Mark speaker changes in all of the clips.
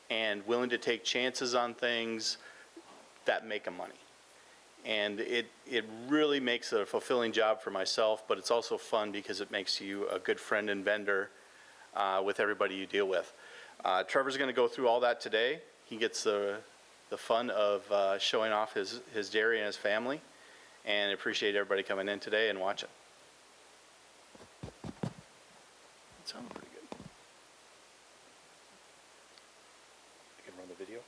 Speaker 1: and willing to take chances on things that make them money. And it really makes it a fulfilling job for myself, but it's also fun because it makes you a good friend and vendor with everybody you deal with. Trevor's going to go through all that today. He gets the fun of showing off his dairy and his family, and I appreciate everybody coming in today and watching. It sounds pretty good. I can run the video.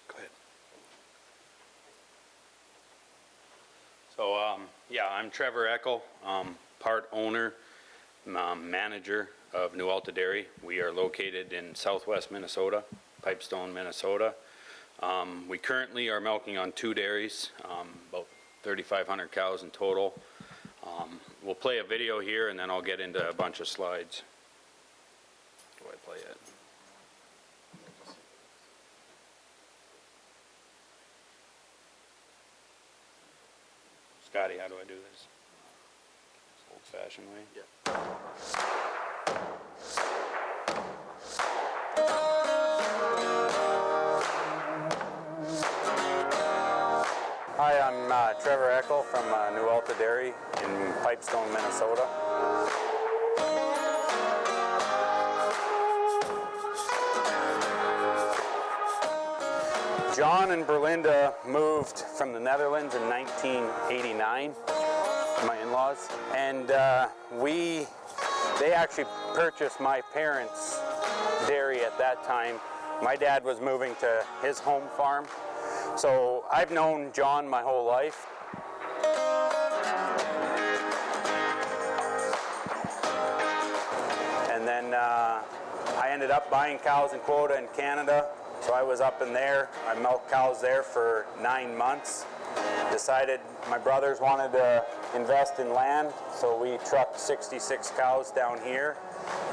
Speaker 1: Go ahead.
Speaker 2: So yeah, I'm Trevor Eckel, part owner, manager of Newalta Dairy. We are located in southwest Minnesota, Pipestone, Minnesota. We currently are milking on 2 dairies, about 3,500 cows in total. We'll play a video here and then I'll get into a bunch of slides. Do I play it? Scotty, how do I do this? Old-fashioned way?
Speaker 1: Yeah.
Speaker 2: Hi, I'm Trevor Eckel from Newalta Dairy in Pipestone, Minnesota. John and Berlinda moved from the Netherlands in 1989, my in-laws, and they actually purchased my parents' dairy at that time. My dad was moving to his home farm. So I've known John my whole life. And then I ended up buying cows in quota in Canada. So I was up in there. I milked cows there for 9 months. Decided my brothers wanted to invest in land, so we trucked 66 cows down here.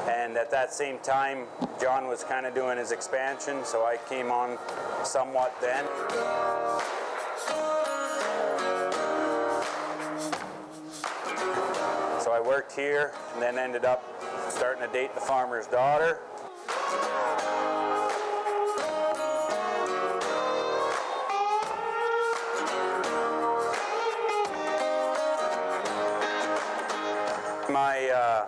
Speaker 2: And at that same time, John was kind of doing his expansion, so I came on somewhat then. So I worked here and then ended up starting to date the farmer's daughter. My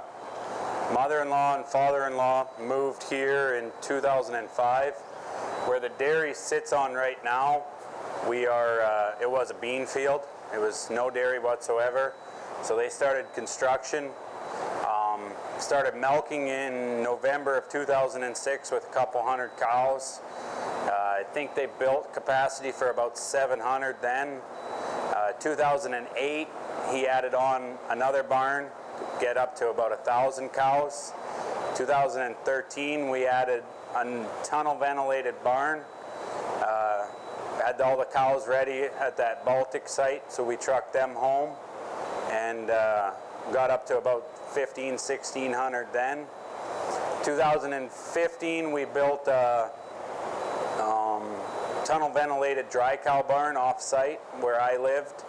Speaker 2: mother-in-law and father-in-law moved here in 2005. Where the dairy sits on right now, it was a bean field. It was no dairy whatsoever. So they started construction. Started milking in November of 2006 with a couple hundred cows. I think they built capacity for about 700 then. 2008, he added on another barn to get up to about 1,000 cows. 2013, we added a tunnel ventilated barn. Had all the cows ready at that Baltic site, so we trucked them home and got up to about 1,600 then. 2015, we built a tunnel ventilated dry cow barn off site where I lived.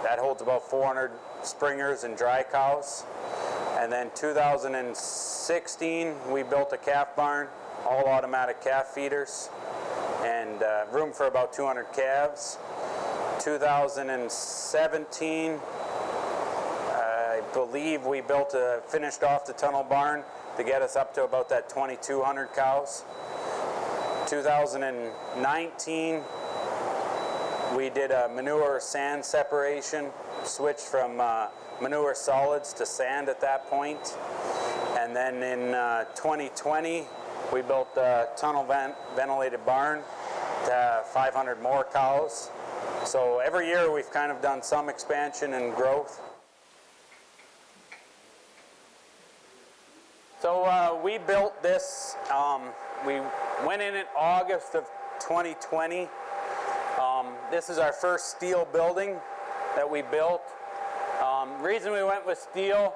Speaker 2: That holds about 400 springers and dry cows. And then 2016, we built a calf barn, all automatic calf feeders, and room for about 200 calves. 2017, I believe we finished off the tunnel barn to get us up to about that 2,200 cows. 2019, we did a manure sand separation, switched from manure solids to sand at that point. And then in 2020, we built a tunnel ventilated barn to have 500 more cows. So every year we've kind of done some expansion and growth. So we built this, we went in August of 2020. This is our first steel building that we built. Reason we went with steel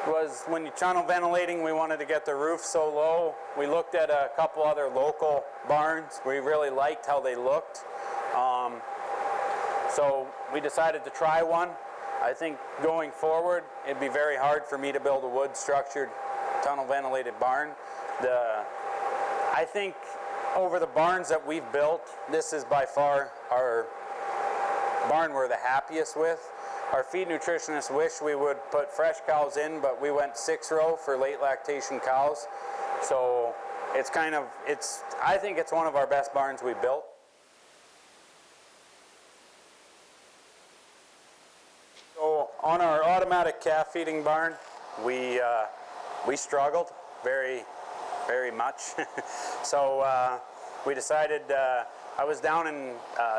Speaker 2: was when you're tunnel ventilating, we wanted to get the roof so low. We looked at a couple other local barns. We really liked how they looked. So we decided to try one. I think going forward, it'd be very hard for me to build a wood structured tunnel ventilated barn. The I think over the barns that we've built, this is by far our barn we're the happiest with. Our feed nutritionists wish we would put fresh cows in, but we went 6-row for late lactation cows. So it's kind of, I think it's one of our best barns we built. So on our automatic calf feeding barn, we struggled very much. So we decided, I was down in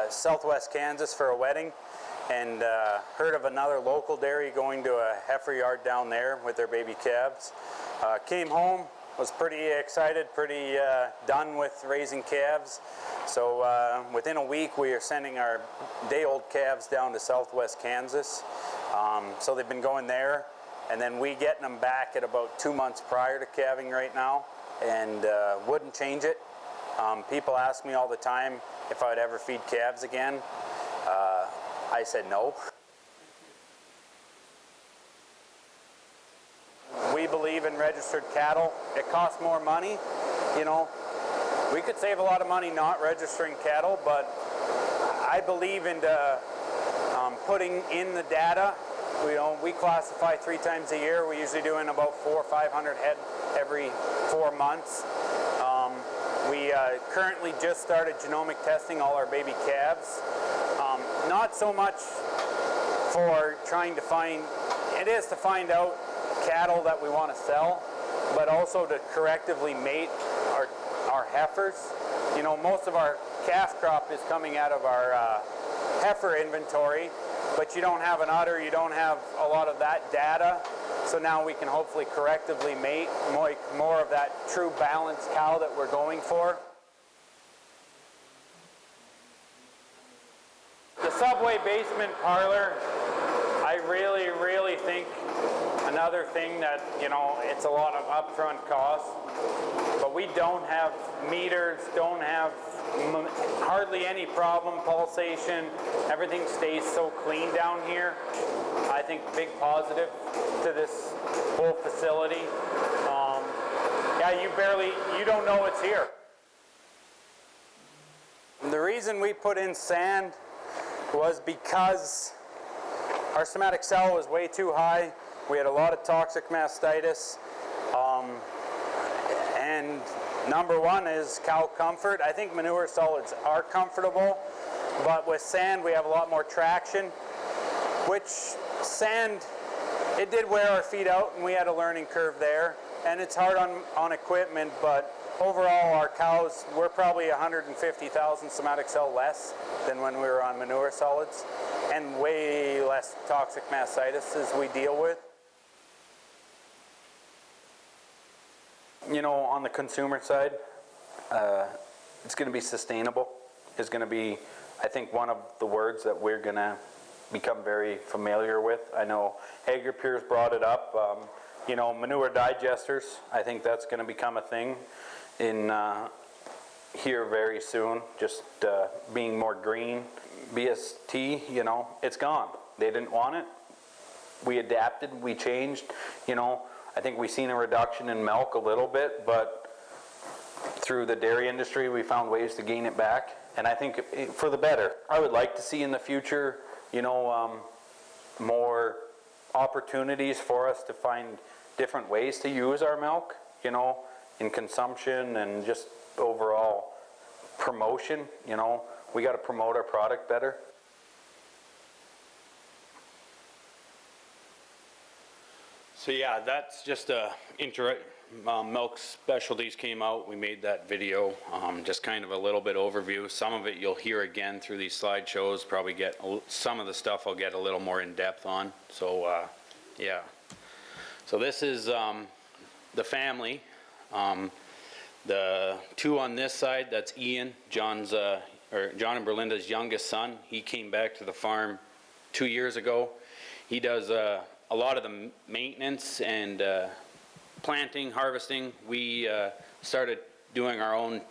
Speaker 2: southwest Kansas for a wedding, and heard of another local dairy going to a heifer yard down there with their baby calves. Came home, was pretty excited, pretty done with raising calves. So within a week we are sending our day-old calves down to southwest Kansas. So they've been going there, and then we getting them back at about 2 months prior to calving right now, and wouldn't change it. People ask me all the time if I would ever feed calves again. I said no. We believe in registered cattle. It costs more money, you know. We could save a lot of money not registering cattle, but I believe in putting in the data. We classify 3 times a year. We usually do in about 400 or 500 head every 4 months. We currently just started genomic testing all our baby calves. Not so much for trying to find, it is to find out cattle that we want to sell, but also to correctively mate our heifers. You know, most of our calf crop is coming out of our heifer inventory, but you don't have an udder, you don't have a lot of that data. So now we can hopefully correctively mate more of that true balanced cow that we're going for. The subway basement parlor, I really think another thing that, you know, it's a lot of upfront cost, but we don't have meters, don't have hardly any problem, pulsation, everything stays so clean down here. I think big positive to this whole facility. Yeah, you don't know it's here. The reason we put in sand was because our somatic cell was way too high. We had a lot of toxic mastitis. And number one is cow comfort. I think manure solids are comfortable, but with sand we have a lot more traction, which sand, it did wear our feet out and we had a learning curve there. And it's hard on equipment, but overall our cows, we're probably 150,000 somatic cell less than when we were on manure solids, and way less toxic mastitis as we deal with. You know, on the consumer side, it's going to be sustainable. It's going to be, I think, one of the words that we're going to become very familiar with. I know Hager Pierce brought it up. You know, manure digesters, I think that's going to become a thing in here very soon, just being more green. BST, you know, it's gone. They didn't want it. We adapted, we changed. You know, I think we've seen a reduction in milk a little bit, but through the dairy industry we found ways to gain it back, and I think for the better. I would like to see in the future, you know, more opportunities for us to find different ways to use our milk, you know, in consumption and just overall promotion. You know, we got to promote our product better.
Speaker 3: So yeah, that's just milk specialties came out. We made that video, just kind of a little bit overview. Some of it you'll hear again through these slideshows. Probably get some of the stuff I'll get a little more in depth on. So yeah. So this is the family. The two on this side, that's Ian, John and Berlinda's youngest son. He came back to the farm 2 years ago. He does a lot of the maintenance and planting, harvesting. We started doing our own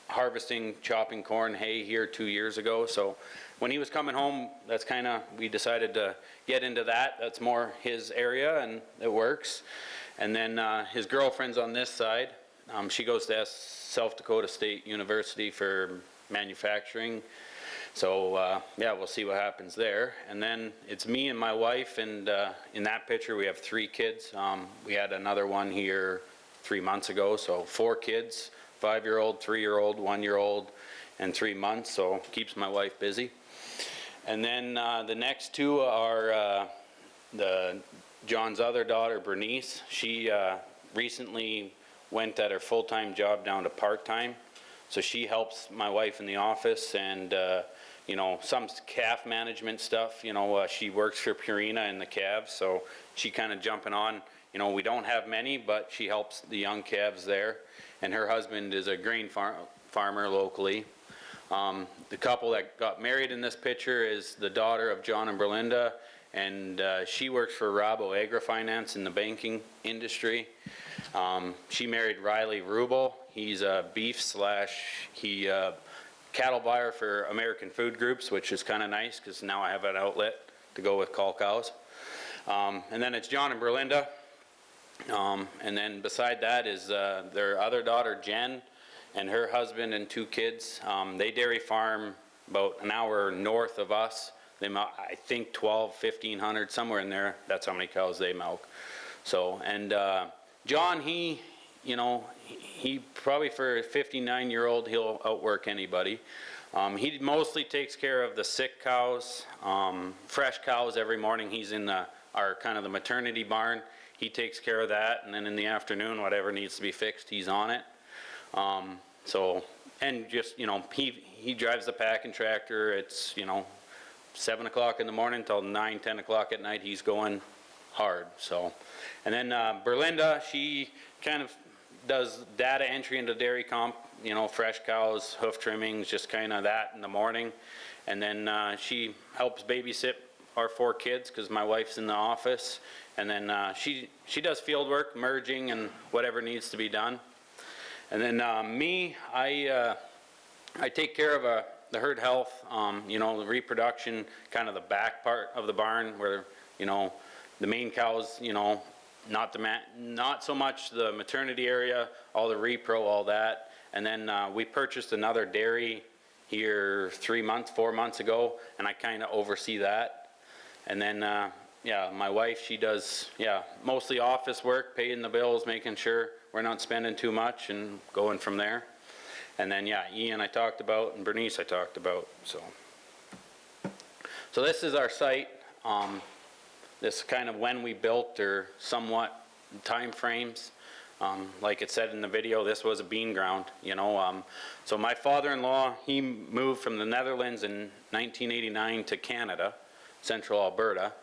Speaker 3: harvesting, chopping corn, hay here 2 years ago. So when he was coming home, that's kind of, we decided to get into that. That's more his area and it works. And then his girlfriend's on this side, She goes to South Dakota State University for manufacturing. So yeah, we'll see what happens there. And then it's me and my wife, and in that picture we have 3 kids. We had another one here 3 months ago, so 4 kids, 5-year-old, 3-year-old, 1-year-old, and 3 months, so keeps my wife busy. And then the next 2 are John's other daughter, Bernice. She recently went at her full-time job down to part-time, so she helps my wife in the office, and you know, some calf management stuff. You know, she works for Purina in the calves, so she kind of jumping on. You know, we don't have many, but she helps the young calves there. And her husband is a grain farmer locally. The couple that got married in this picture is the daughter of John and Berlinda, and she works for Rabo Agri-Finance in the banking industry. She married Riley Rubel. He's a beef slash cattle buyer for American Food Groups, which is kind of nice because now I have an outlet to go with call cows. And then it's John and Berlinda. And then beside that is their other daughter, Jen, and her husband and 2 kids. They dairy farm about an hour north of us. They milk, I think, 1,500, somewhere in there. That's how many cows they milk. So, and John, you know, he probably for a 59-year-old, he'll outwork anybody. He mostly takes care of the sick cows, fresh cows every morning. He's in our kind of the maternity barn. He takes care of that, and then in the afternoon, whatever needs to be fixed, he's on it. So, and just, you know, he drives the packing tractor. It's, you know, 7 o'clock in the morning till 9, 10 o'clock at night, he's going hard. So, and then Berlinda, she kind of does data entry into dairy comp, you know, fresh cows, hoof trimmings, just kind of that in the morning. And then she helps babysit our 4 kids because my wife's in the office. And then she does field work, merging, and whatever needs to be done. And then me, I take care of the herd health, you know, the reproduction, kind of the back part of the barn where, you know, the main cows, you know, not so much the maternity area, all the repro, all that. And then we purchased another dairy here 4 months ago, and I kind of oversee that. And then, yeah, my wife, she does, yeah, mostly office work, paying the bills, making sure we're not spending too much, and going from there. And then, yeah, Ian I talked about, and Bernice I talked about, so. So this is our site. This kind of when we built, or somewhat time frames. Like it said in the video, this was a bean ground, you know. So my father-in-law, he moved from the Netherlands in 1989 to Canada, central Alberta,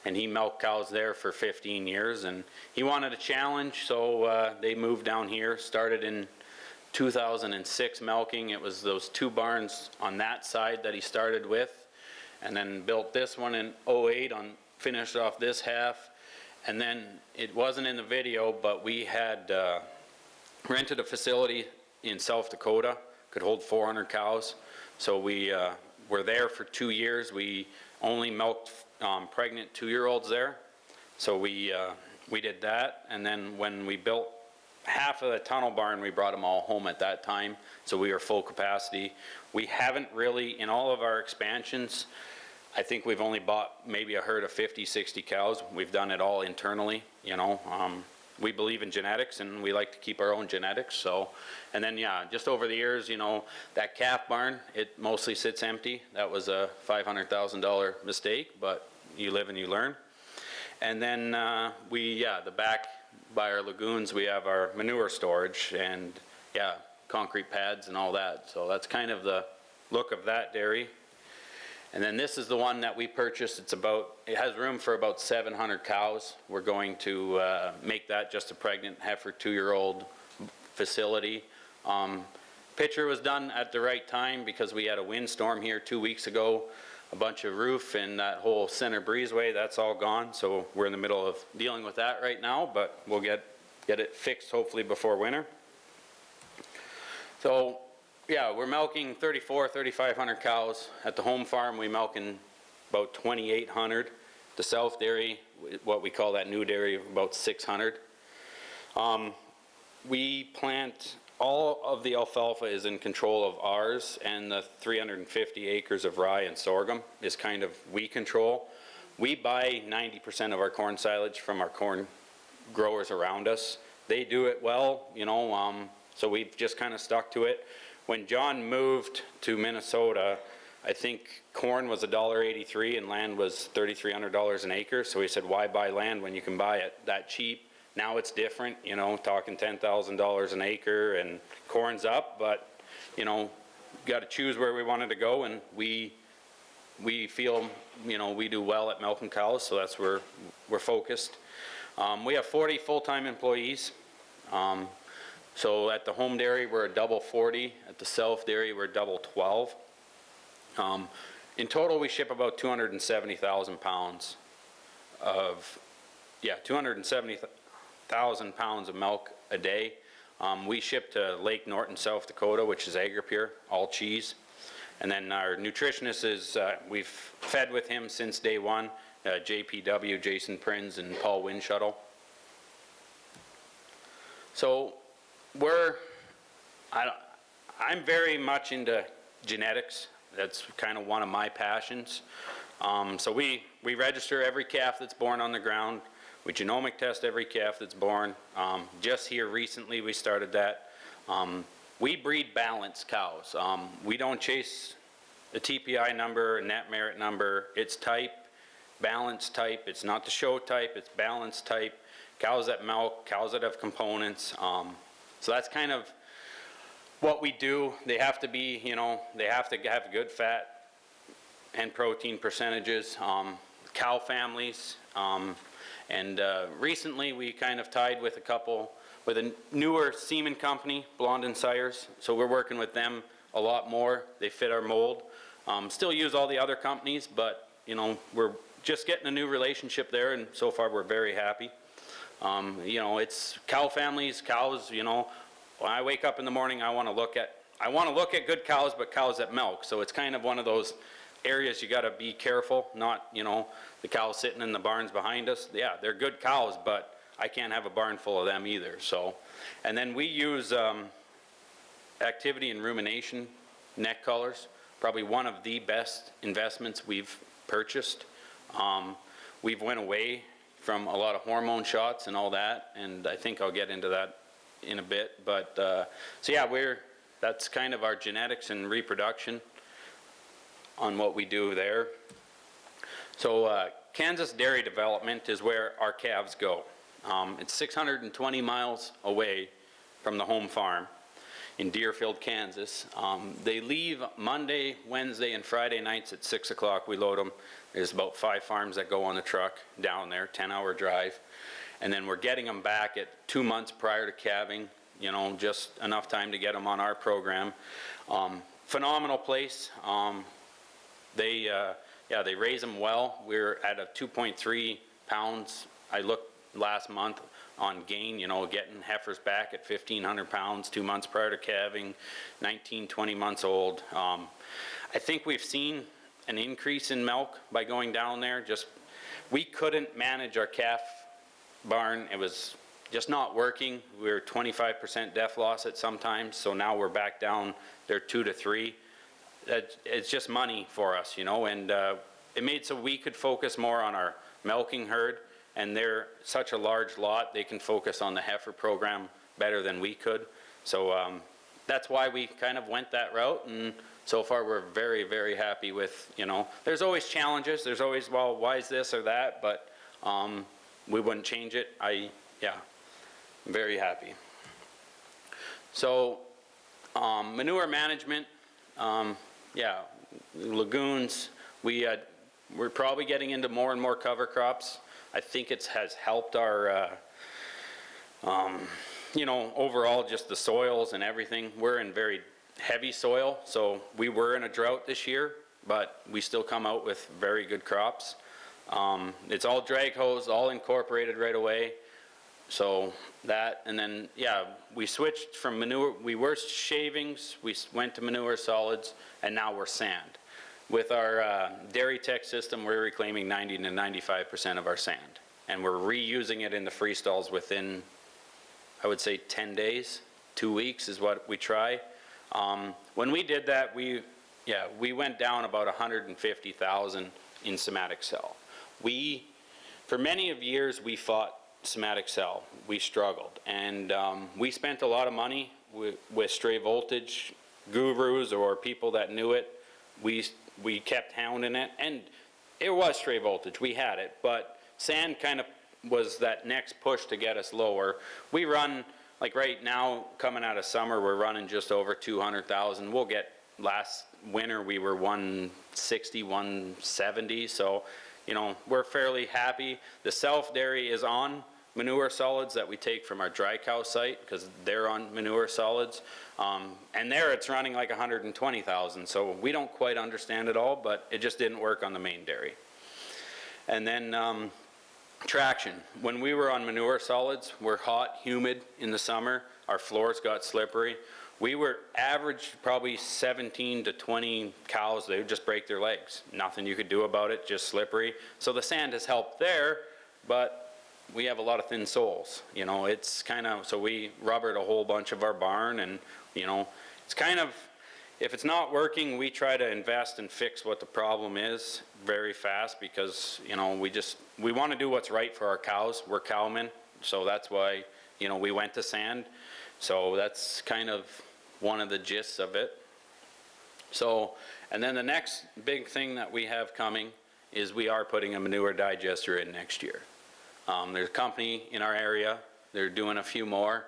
Speaker 3: and he milked cows there for 15 years, and he wanted a challenge, so they moved down here, started in 2006 milking. It was those 2 barns on that side that he started with, and then built this one in 08, finished off this half. And then it wasn't in the video, but we had rented a facility in South Dakota, could hold 400 cows. So we were there for 2 years. We only milked pregnant 2-year-olds there. So we did that. And then when we built half of the tunnel barn, we brought them all home at that time. So we were full capacity. We haven't really, in all of our expansions, I think we've only bought maybe a herd of 50, 60 cows. We've done it all internally, you know. We believe in genetics, and we like to keep our own genetics. So, and then, yeah, just over the years, you know, that calf barn, it mostly sits empty. That was a $500,000 mistake, but you live and you learn. And then the back by our lagoons, we have our manure storage, and yeah, concrete pads and all that. So that's kind of the look of that dairy. And then this is the one that we purchased. It has room for about 700 cows. We're going to make that just a pregnant heifer 2-year-old facility. Picture was done at the right time because we had a windstorm here 2 weeks ago, a bunch of roof, and that whole center breezeway, that's all gone. So we're in the middle of dealing with that right now, but we'll get it fixed hopefully before winter. So yeah, we're milking 3,500 cows. At the home farm, we're milking about 2,800. The South Dairy, what we call that new dairy, about 600. we plant, all of the alfalfa is in control of ours, and the 350 acres of rye and sorghum is kind of we control. We buy 90% of our corn silage from our corn growers around us. They do it well, you know, so we've just kind of stuck to it. When John moved to Minnesota, I think corn was $1.83 and land was $3,300 an acre. So he said, why buy land when you can buy it that cheap? Now it's different, you know, talking $10,000 an acre and corn's up, but, you know, got to choose where we wanted to go, and we feel, you know, we do well at milking cows, so that's where we're focused. We have 40 full-time employees. So at the home dairy, we're a double 40. At the self dairy, we're double 12. In total, we ship about 270,000 pounds of, 270,000 pounds of milk a day. We ship to Lake Norton, South Dakota, which is AgriPure, all cheese. And then our nutritionist is, we've fed with him since day one, JPW, Jason Prins, and Paul Windshuttle. So I'm very much into genetics. That's kind of one of my passions. So we register every calf that's born on the ground. We genomic test every calf that's born. Just here recently we started that. We breed balanced cows. We don't chase a TPI number, a net merit number. It's type, balanced type. It's not the show type, it's balanced type. Cows that milk, cows that have components. So that's kind of what we do. They have to be, you know, they have to have good fat and protein percentages, cow families. And recently we kind of tied with with a newer semen company, Blonde and Sires. So we're working with them a lot more. They fit our mold. Still use all the other companies, but you know, we're just getting a new relationship there, and so far we're very happy. You know, it's cow families, cows, you know, when I wake up in the morning, I want to look at good cows, but cows that milk. So it's kind of one of those areas you got to be careful, not, you know, the cows sitting in the barns behind us. Yeah, they're good cows, but I can't have a barn full of them either. So, and then we use activity and rumination neck collars, probably one of the best investments we've purchased. We've went away from a lot of hormone shots and all that, and I think I'll get into that in a bit. But so yeah, that's kind of our genetics and reproduction on what we do there. So Kansas Dairy Development is where our calves go. It's 620 miles away from the home farm in Deerfield, Kansas. They leave Monday, Wednesday, and Friday nights at 6 o'clock. We load them. There's about 5 farms that go on the truck down there, 10-hour drive. And then we're getting them back at 2 months prior to calving, you know, just enough time to get them on our program. Phenomenal place. They raise them well. We're at a 2.3 pounds. I looked last month on gain, you know, getting heifers back at 1,500 pounds, 2 months prior to calving, 19, 20 months old. I think we've seen an increase in milk by going down there. We couldn't manage our calf barn. It was just not working. We were 25% death loss at some times, so now we're back down there 2 to 3. It's just money for us, you know, and it made so we could focus more on our milking herd, and they're such a large lot, they can focus on the heifer program better than we could. So that's why we kind of went that route, and so far we're very, very happy with, you know, there's always challenges, there's always, well, why is this or that, but we wouldn't change it. I'm very happy. So manure management, lagoons, we're probably getting into more and more cover crops. I think it has helped our, you know, overall just the soils and everything. We're in very heavy soil, so we were in a drought this year, but we still come out with very good crops. It's all drag hose, all incorporated right away. So that, and then, we switched from manure. We were shavings, we went to manure solids, and now we're sand. With our dairy tech system, we're reclaiming 90 to 95% of our sand, and we're reusing it in the free stalls within I would say 10 days, 2 weeks is what we try. When we did that, we went down about 150,000 in somatic cell. For many of years, we fought somatic cell. We struggled, and we spent a lot of money with stray voltage gurus or people that knew it. We kept hounding it, and it was stray voltage. We had it, but sand kind of was that next push to get us lower. We run, like right now, coming out of summer, we're running just over 200,000. We'll get, last winter we were 160, 170, so you know, we're fairly happy. The self dairy is on manure solids that we take from our dry cow site, because they're on manure solids, and there it's running like 120,000, so we don't quite understand it all, but it just didn't work on the main dairy. And then traction. When we were on manure solids, we're hot, humid in the summer, our floors got slippery. We were average probably 17 to 20 cows, they would just break their legs. Nothing you could do about it, just slippery. So the sand has helped there, but we have a lot of thin soles. You know, it's kind of, so we rubbered a whole bunch of our barn, and you know, it's kind of, if it's not working, we try to invest and fix what the problem is very fast, because you know, we want to do what's right for our cows. We're cowmen, so that's why, you know, we went to sand. So that's kind of one of the gists of it. So, and then the next big thing that we have coming is we are putting a manure digester in next year. There's a company in our area, they're doing a few more.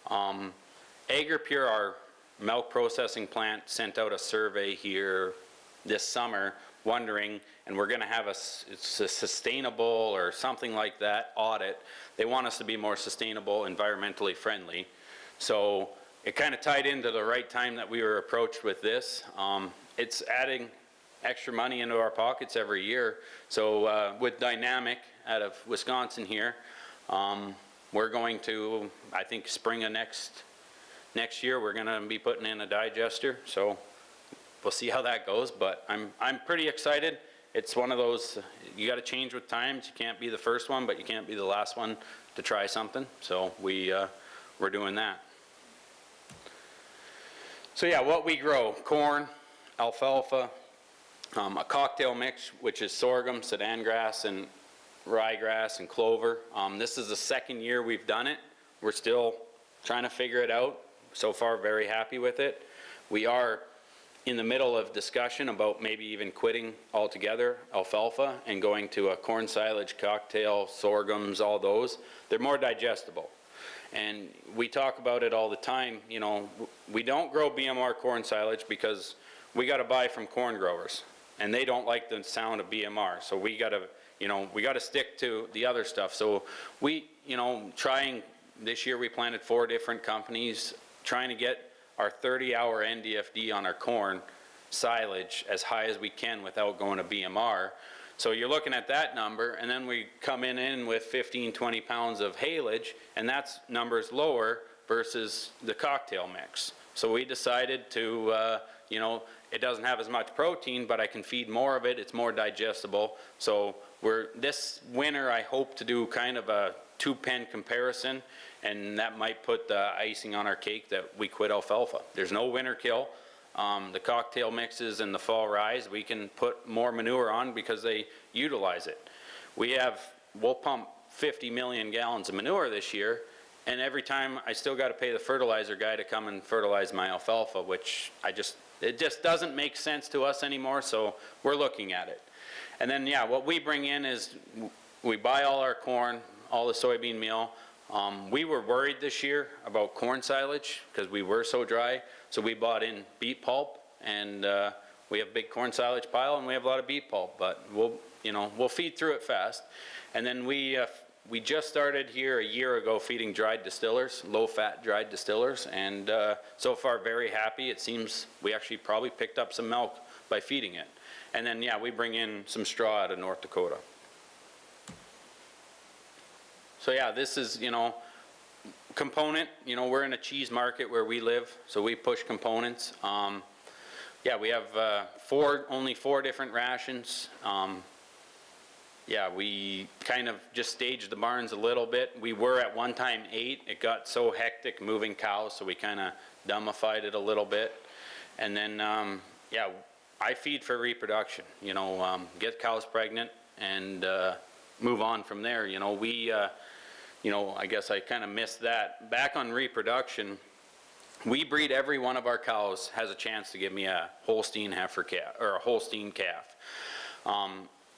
Speaker 3: AgriPure, our milk processing plant, sent out a survey here this summer wondering, and we're going to have it's a sustainable or something like that audit. They want us to be more sustainable, environmentally friendly. So it kind of tied into the right time that we were approached with this. It's adding extra money into our pockets every year. So with Dynamic out of Wisconsin here, we're going to, I think spring of next year, we're going to be putting in a digester. So we'll see how that goes, but I'm pretty excited. It's one of those, you got to change with times. You can't be the first one, but you can't be the last one to try something. So we're doing that. So yeah, what we grow: corn, alfalfa, a cocktail mix, which is sorghum, Sudan grass, and ryegrass and clover. This is the second year we've done it. We're still trying to figure it out. So far, very happy with it. We are in the middle of discussion about maybe even quitting altogether alfalfa and going to a corn silage, cocktail, sorghums, all those. They're more digestible. And we talk about it all the time. You know, we don't grow BMR corn silage because we got to buy from corn growers, and they don't like the sound of BMR. So we got to, you know, we got to stick to the other stuff. So we, you know, this year we planted 4 different companies, trying to get our 30-hour NDFD on our corn silage as high as we can without going to BMR. So you're looking at that number, and then we come in with 15, 20 pounds of haylage, and that's numbers lower versus the cocktail mix. So we decided to, you know, it doesn't have as much protein, but I can feed more of it. It's more digestible. So this winter, I hope to do kind of a 2-pen comparison, and that might put the icing on our cake that we quit alfalfa. There's no winter kill. The cocktail mixes and the fall rise, we can put more manure on because they utilize it. We'll pump 50 million gallons of manure this year, and every time I still got to pay the fertilizer guy to come and fertilize my alfalfa, which it just doesn't make sense to us anymore, so we're looking at it. And then, yeah, what we bring in is we buy all our corn, all the soybean meal. We were worried this year about corn silage because we were so dry, so we bought in beet pulp, and we have a big corn silage pile, and we have a lot of beet pulp, but we'll feed through it fast. And then we just started here a year ago feeding dried distillers, low-fat dried distillers, and so far very happy. It seems we actually probably picked up some milk by feeding it. And then, yeah, we bring in some straw out of North Dakota. So yeah, this is, component, we're in a cheese market where we live, so we push components. Yeah, we have only 4 different rations. yeah, we kind of just staged the barns a little bit. We were at one time 8. It got so hectic moving cows, so we kind of dumbified it a little bit. And then, yeah, I feed for reproduction, you know, get cows pregnant and move on from there. You know, we, you know, I guess I kind of missed that. Back on reproduction, we breed every one of our cows has a chance to give me a Holstein heifer calf or a Holstein calf.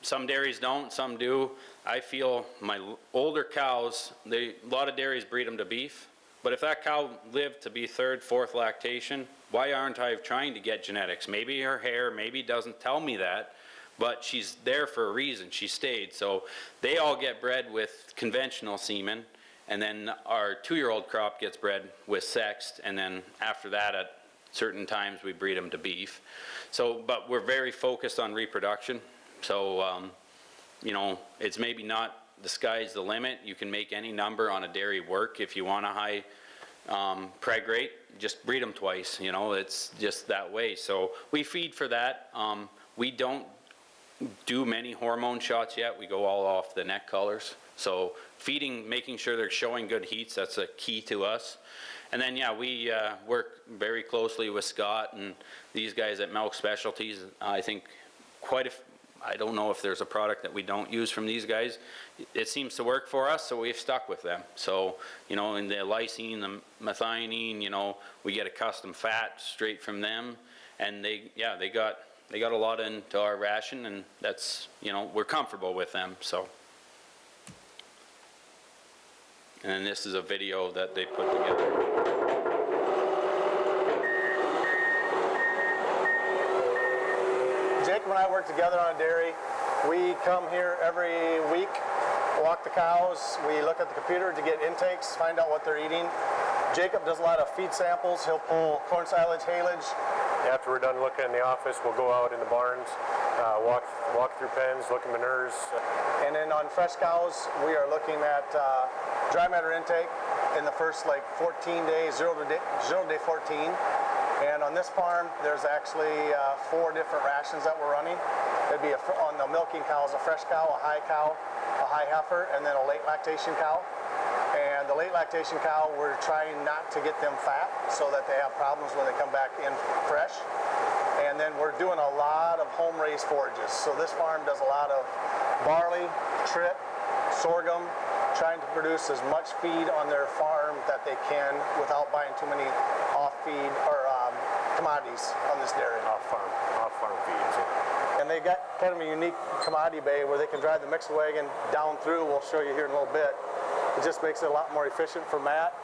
Speaker 3: Some dairies don't, some do. I feel my older cows, a lot of dairies breed them to beef, but if that cow lived to be 3rd, 4th lactation, why aren't I trying to get genetics? Maybe her hair, maybe doesn't tell me that, but she's there for a reason, she stayed. So they all get bred with conventional semen, and then our 2-year-old crop gets bred with sexed, and then after that at certain times we breed them to beef. So, but we're very focused on reproduction. So, you know, it's maybe not the sky's the limit. You can make any number on a dairy work. If you want a high preg rate, just breed them twice, you know, it's just that way. So we feed for that. We don't do many hormone shots yet. We go all off the neck colors. So feeding, making sure they're showing good heats, that's a key to us. And then, yeah, we work very closely with Scott and these guys at Milk Specialties. I think I don't know if there's a product that we don't use from these guys. It seems to work for us, so we've stuck with them. So, you know, in the lysine, the methionine, you know, we get a custom fat straight from them. And they got a lot into our ration, and that's, you know, we're comfortable with them, so. And this is a video that they put together.
Speaker 4: Jacob and I work together on a dairy. We come here every week, walk the cows. We look at the computer to get intakes, find out what they're eating. Jacob does a lot of feed samples. He'll pull corn silage, haylage.
Speaker 5: After we're done looking in the office, we'll go out in the barns, walk through pens, look at manures.
Speaker 4: And then on fresh cows, we are looking at dry matter intake in the first like 14 days, 0 to day 14. And on this farm, there's actually 4 different rations that we're running. It'd be on the milking cows, a fresh cow, a high heifer, and then a late lactation cow. And the late lactation cow, we're trying not to get them fat so that they have problems when they come back in fresh. And then we're doing a lot of home-raised forages. So this farm does a lot of barley, trip, sorghum, trying to produce as much feed on their farm that they can without buying too many off-feed or commodities on this dairy.
Speaker 5: Off-farm feeds. Yeah.
Speaker 4: And they got kind of a unique commodity bay where they can drive the mixer wagon down through. We'll show you here in a little bit. It just makes it a lot more efficient for Matt.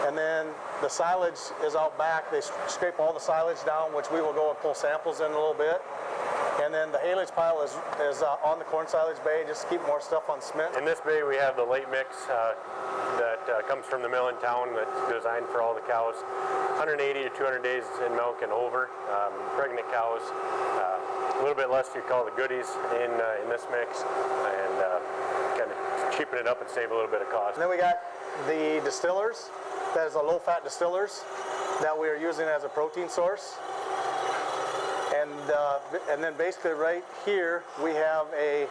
Speaker 4: And then the silage is out back. They scrape all the silage down, which we will go and pull samples in a little bit. And then the haylage pile is on the corn silage bay, just to keep more stuff on cement.
Speaker 5: In this bay, we have the late mix that comes from the mill in town that's designed for all the cows. 180 to 200 days in milk and over. Pregnant cows, a little bit less you call the goodies in this mix, and kind of cheapen it up and save a little bit of cost.
Speaker 4: And then we got the distillers. That is a low-fat distillers that we are using as a protein source. And then basically right here, we have a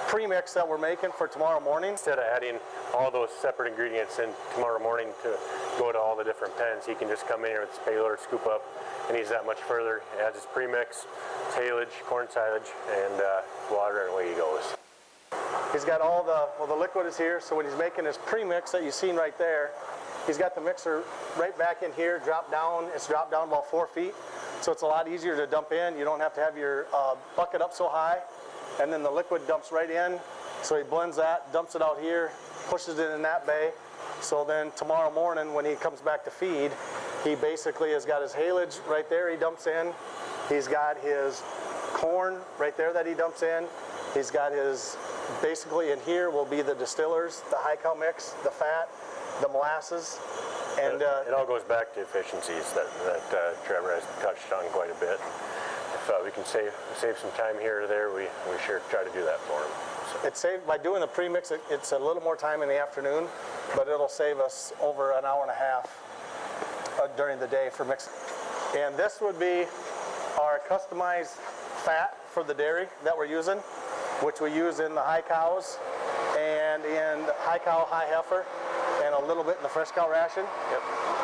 Speaker 4: premix that we're making for tomorrow morning.
Speaker 5: Instead of adding all those separate ingredients in tomorrow morning to go to all the different pens, he can just come in here with his payloader, scoop up, and he's that much further. He adds his premix, his haylage, corn silage, and water, and away he goes.
Speaker 4: He's got all the liquid is here, so when he's making his premix that you've seen right there, he's got the mixer right back in here, dropped down. It's dropped down about 4 feet, so it's a lot easier to dump in. You don't have to have your bucket up so high, and then the liquid dumps right in. So he blends that, dumps it out here, pushes it in that bay. So then tomorrow morning when he comes back to feed, he basically has got his haylage right there he dumps in. He's got his corn right there that he dumps in. He's got his, basically in here will be the distillers, the high cow mix, the fat, the molasses, and
Speaker 5: it all goes back to efficiencies that Trevor has touched on quite a bit. If we can save some time here or there, we sure try to do that for him. So.
Speaker 4: It's saved by doing the premix. It's a little more time in the afternoon, but it'll save us over an hour and a half during the day for mixing. And this would be our customized fat for the dairy that we're using. which we use in the high cows and in high cow, high heifer, and a little bit in the fresh cow ration.
Speaker 5: Yep.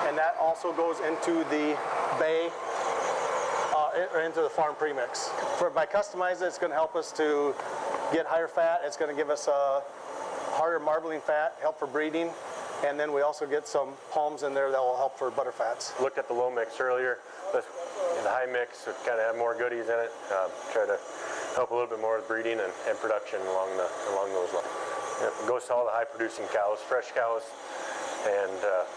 Speaker 4: And that also goes into the bay, or into the farm premix. By customizing it, it's going to help us to get higher fat. It's going to give us a harder marbling fat, help for breeding. And then we also get some palms in there that will help for butter fats.
Speaker 5: Looked at the low mix earlier. The high mix would kind of have more goodies in it. Try to help a little bit more with breeding and production along those lines. Yep. It goes to all the high producing cows, fresh cows, and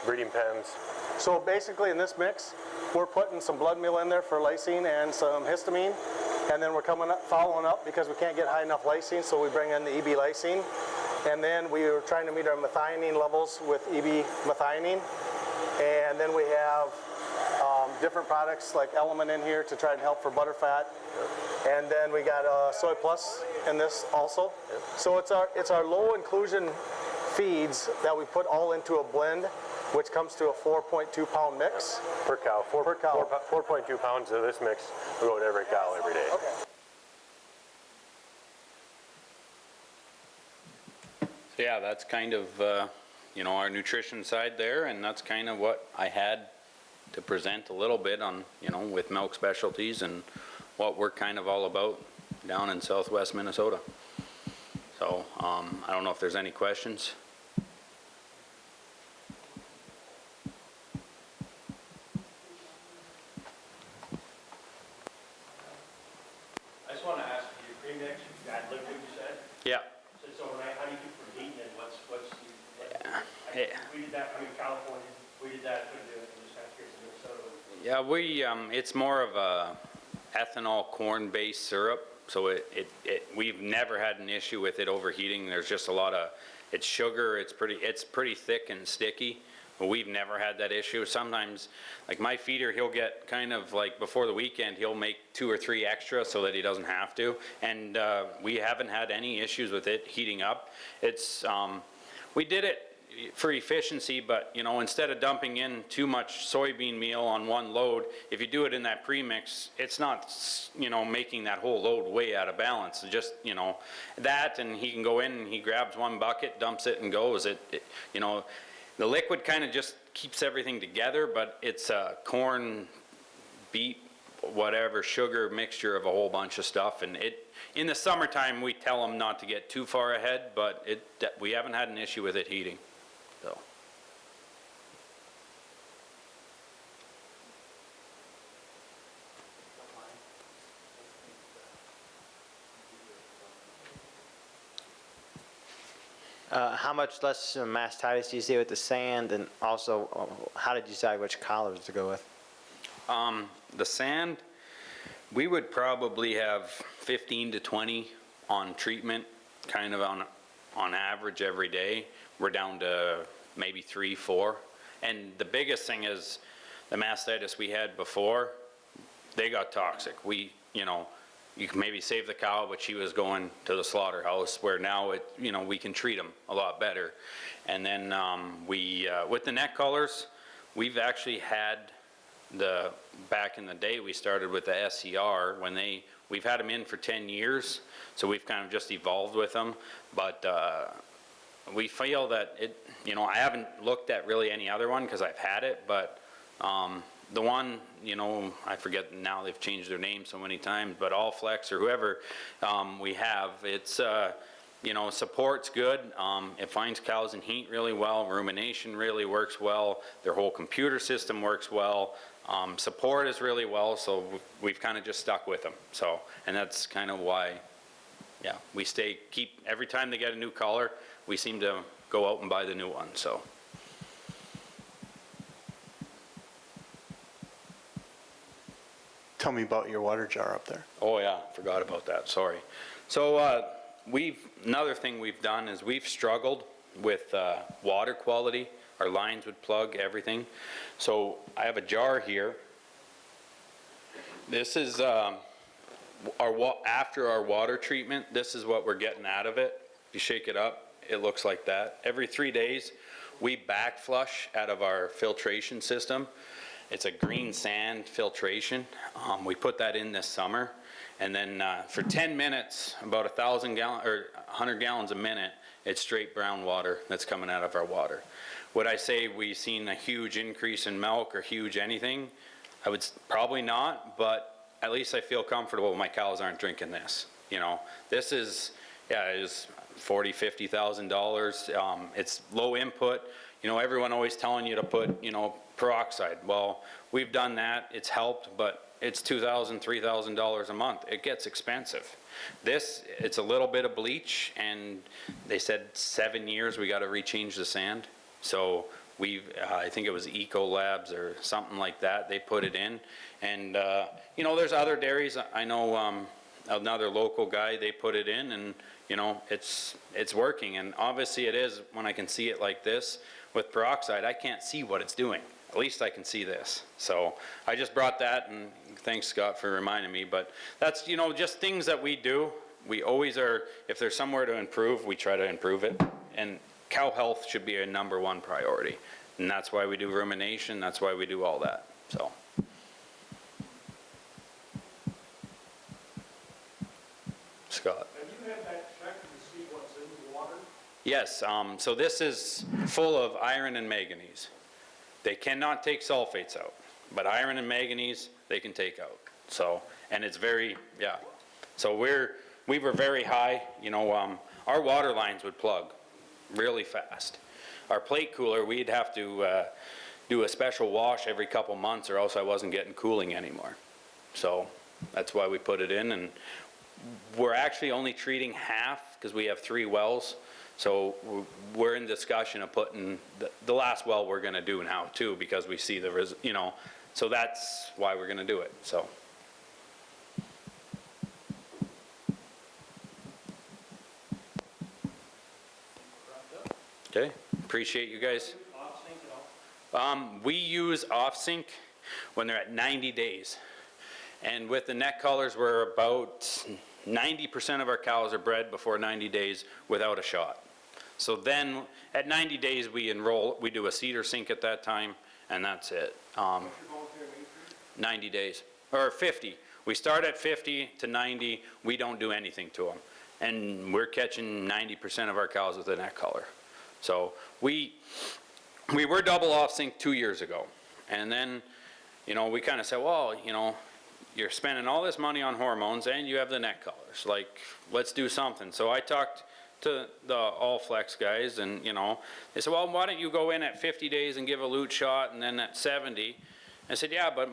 Speaker 5: breeding pens.
Speaker 4: So basically in this mix, we're putting some blood meal in there for lysine and some histamine. And then we're following up because we can't get high enough lysine, so we bring in the EB lysine. And then we are trying to meet our methionine levels with EB methionine. And then we have different products like Element in here to try and help for butter fat. And then we got Soy Plus in this also. So it's our low inclusion feeds that we put all into a blend, which comes to a 4.2 pound mix.
Speaker 5: Per cow.
Speaker 4: Per cow.
Speaker 5: 4.2 pounds of this mix will go to every cow every day.
Speaker 4: Okay.
Speaker 3: So yeah, that's kind of, our nutrition side there, and that's kind of what I had to present a little bit on, with Milk Specialties and what we're kind of all about down in southwest Minnesota. So, I don't know if there's any questions.
Speaker 6: I just want to ask you, premix, you got liquid, you said?
Speaker 3: Yeah.
Speaker 6: So how do you keep from heating it? What's
Speaker 3: Yeah.
Speaker 6: we did that, California, we did that, couldn't do it, I'm just kind of curious in Minnesota.
Speaker 3: Yeah, it's more of a ethanol corn-based syrup, so we've never had an issue with it overheating. There's just a lot of, it's sugar, it's pretty thick and sticky, but we've never had that issue. Sometimes, like my feeder, he'll get kind of like before the weekend, he'll make 2 or 3 extra so that he doesn't have to, and we haven't had any issues with it heating up. It's, we did it for efficiency, but instead of dumping in too much soybean meal on one load, if you do it in that premix, it's not making that whole load way out of balance. Just that, and he can go in and he grabs one bucket, dumps it, and goes. The liquid kind of just keeps everything together, but it's a corn, beet, whatever, sugar mixture of a whole bunch of stuff, and in the summertime we tell them not to get too far ahead, but we haven't had an issue with it heating. So.
Speaker 7: How much less mastitis do you see with the sand, and also how did you decide which collars to go with?
Speaker 3: The sand, we would probably have 15 to 20 on treatment, kind of on average every day. We're down to maybe 3, 4. And the biggest thing is the mastitis we had before, they got toxic. You can maybe save the cow, but she was going to the slaughterhouse, where now we can treat them a lot better. And then with the neck colors, we've actually had back in the day, we started with the SCR we've had them in for 10 years, so we've kind of just evolved with them. But we feel that I haven't looked at really any other one because I've had it, but the one, I forget now, they've changed their name so many times, but All Flex or whoever we have, it's, support's good. It finds cows in heat really well. Rumination really works well. Their whole computer system works well. Support is really well, so we've kind of just stuck with them. So, and that's kind of why, yeah, we keep, every time they get a new collar, we seem to go out and buy the new one, so.
Speaker 1: Tell me about your water jar up there.
Speaker 3: Oh yeah, forgot about that, sorry. So another thing we've done is we've struggled with water quality. Our lines would plug, everything. So I have a jar here. This is after our water treatment, this is what we're getting out of it. If you shake it up, it looks like that. Every 3 days, we back flush out of our filtration system. it's a green sand filtration. We put that in this summer, and then for 10 minutes, about 1,000 gallon or 100 gallons a minute, it's straight brown water that's coming out of our water. Would I say we've seen a huge increase in milk or huge anything? I would probably not, but at least I feel comfortable my cows aren't drinking this. You know, this is, yeah, it is $40,000, $50,000. It's low input. You know, everyone always telling you to put, you know, peroxide. Well, we've done that. It's helped, but it's $2,000, $3,000 a month. It gets expensive. This, it's a little bit of bleach, and they said 7 years we got to rechange the sand. So we've, I think it was Eco Labs or something like that. They put it in, and you know, there's other dairies. I know another local guy. They put it in, and you know, it's working. And obviously, it is when I can see it like this. With peroxide, I can't see what it's doing. At least I can see this. So I just brought that, and thanks, Scott, for reminding me. But that's, you know, just things that we do. We always are, if there's somewhere to improve, we try to improve it. And cow health should be a #1 priority. And that's why we do rumination. That's why we do all that. So. Scott.
Speaker 6: Have you had that checked to see what's in the water?
Speaker 3: Yes, so this is full of iron and manganese. They cannot take sulfates out, but iron and manganese they can take out. So, and it's very, yeah. So we were very high, you know, our water lines would plug really fast. Our plate cooler, we'd have to do a special wash every couple months, or else I wasn't getting cooling anymore. So that's why we put it in, and we're actually only treating half because we have 3 wells. So we're in discussion of putting the last well we're going to do now too, because we see the, you know, so that's why we're going to do it. So. Okay, appreciate you guys. We use off-sync when they're at 90 days. And with the neck collars, we're about 90% of our cows are bred before 90 days without a shot. So then at 90 days we enroll, we do a cedar sync at that time, and that's it. 90 days, or 50. We start at 50 to 90, we don't do anything to them. And we're catching 90% of our cows with a neck collar. So we were double off sync 2 years ago. And then, you know, we kind of said, well, you know, you're spending all this money on hormones and you have the neck collars. Like, let's do something. So I talked to the All Flex guys, and, you know, they said, well, why don't you go in at 50 days and give a lute shot, and then at 70? I said, yeah, but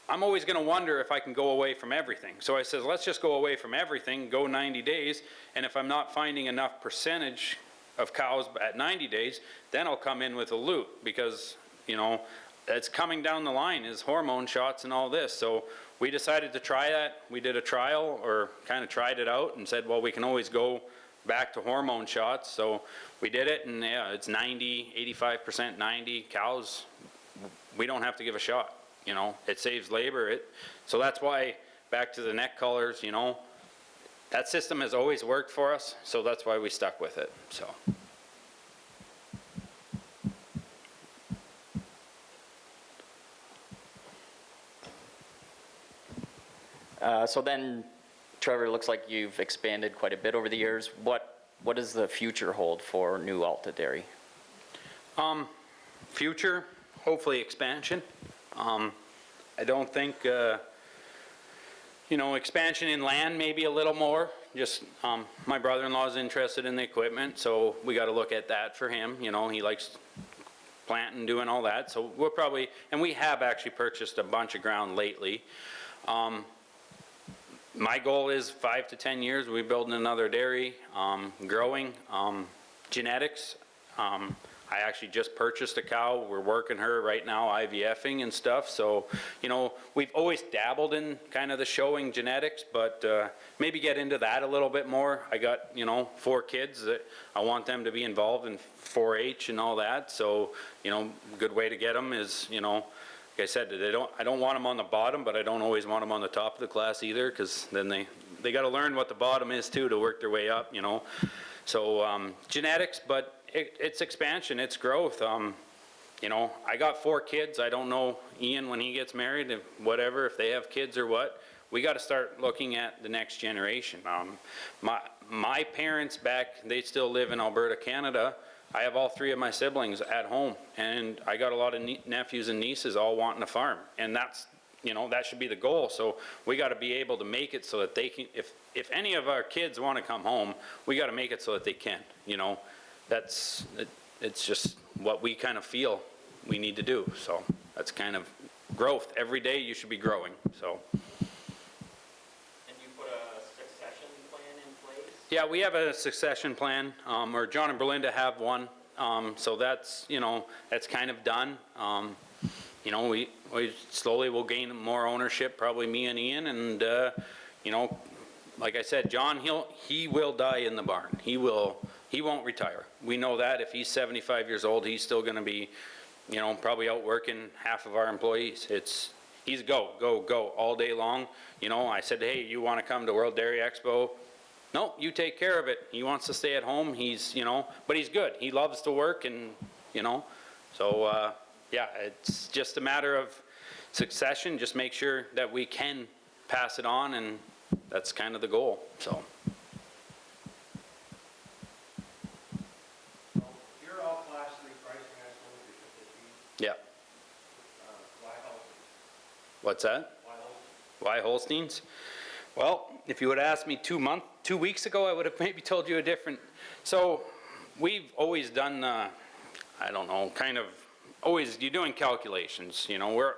Speaker 3: I'm always going to wonder if I can go away from everything. So I said, let's just go away from everything, go 90 days, and if I'm not finding enough percentage of cows at 90 days, then I'll come in with a lute, because, you know, it's coming down the line is hormone shots and all this. So we decided to try that. We did a trial, or kind of tried it out, and said, well, we can always go back to hormone shots. So we did it, and yeah, it's 90, 85%, 90 cows. We don't have to give a shot, you know, it saves labor. So that's why, back to the neck collars, you know, that system has always worked for us. So that's why we stuck with it, so.
Speaker 8: So then, Trevor, it looks like you've expanded quite a bit over the years. What does the future hold for Newalta Dairy?
Speaker 3: Future, hopefully expansion. I don't think, you know, expansion in land maybe a little more. Just, my brother-in-law is interested in the equipment, so we got to look at that for him. You know, he likes planting, doing all that. So we'll probably, and we have actually purchased a bunch of ground lately. My goal is 5 to 10 years, we're building another dairy, growing, genetics. I actually just purchased a cow. We're working her right now, IVFing and stuff. So, you know, we've always dabbled in kind of the showing genetics, but maybe get into that a little bit more. I got, you know, 4 kids that I want them to be involved in 4-H and all that. So, you know, a good way to get them is, you know, like I said, I don't want them on the bottom, but I don't always want them on the top of the class either, because then they got to learn what the bottom is too to work their way up, you know. So genetics, but it's expansion, it's growth. you know, I got 4 kids. I don't know Ian when he gets married, if whatever, if they have kids or what. We got to start looking at the next generation. My parents back, they still live in Alberta, Canada. I have all 3 of my siblings at home, and I got a lot of nephews and nieces all wanting to farm, and that's, you know, that should be the goal. So we got to be able to make it so that they can, if any of our kids want to come home, we got to make it so that they can, you know. That's, it's just what we kind of feel we need to do. So that's kind of growth. Every day you should be growing, so.
Speaker 8: And you put a succession plan in place?
Speaker 3: Yeah, we have a succession plan, or John and Belinda have one. So that's, you know, that's kind of done. You know, we slowly will gain more ownership, probably me and Ian, and, you know, like I said, John, he will die in the barn. He won't retire. We know that. If he's 75 years old, he's still gonna be, you know, probably out working half of our employees. He's go, go, go all day long. You know, I said, hey, you wanna come to World Dairy Expo? No, you take care of it. He wants to stay at home. He's, you know, but he's good. He loves to work, and, you know, so, yeah, it's just a matter of succession. Just make sure that we can pass it on, and that's kind of the goal, so.
Speaker 6: You're all class 3 pricing, I suppose, because
Speaker 3: Yeah.
Speaker 6: why Holstein?
Speaker 3: What's that?
Speaker 6: Why Holstein?
Speaker 3: Why Holsteins? Well, if you would ask me 2 weeks ago, I would have maybe told you a different. So we've always done, I don't know, kind of always, you're doing calculations, you know,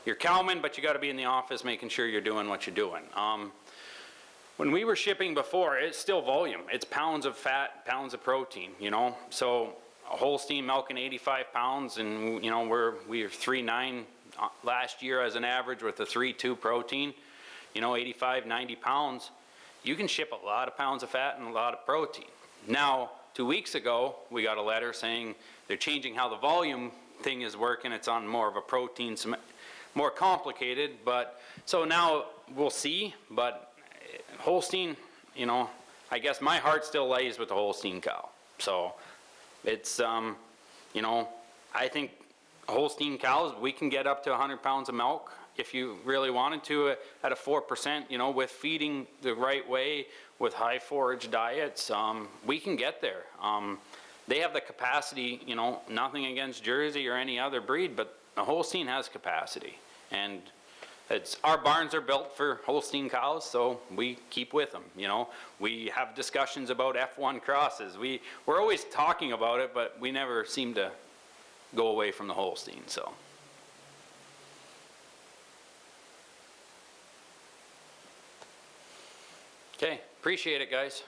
Speaker 3: you're cowman, but you got to be in the office making sure you're doing what you're doing. When we were shipping before, it's still volume. It's pounds of fat, pounds of protein, you know. So a Holstein milking 85 pounds, and, you know, we were 3.9 last year as an average with a 3.2 protein, you know, 85, 90 pounds. You can ship a lot of pounds of fat and a lot of protein. Now, 2 weeks ago, we got a letter saying they're changing how the volume thing is working. It's on more of a protein, more complicated, but so now we'll see. But Holstein, you know, I guess my heart still lays with the Holstein cow. So it's, you know, I think Holstein cows, we can get up to 100 pounds of milk if you really wanted to at a 4%, you know, with feeding the right way, with high forage diets, we can get there. They have the capacity, you know, nothing against Jersey or any other breed, but the Holstein has capacity. And our barns are built for Holstein cows, so we keep with them, you know. We have discussions about F1 crosses. We're always talking about it, but we never seem to go away from the Holstein, so. Okay, appreciate it, guys.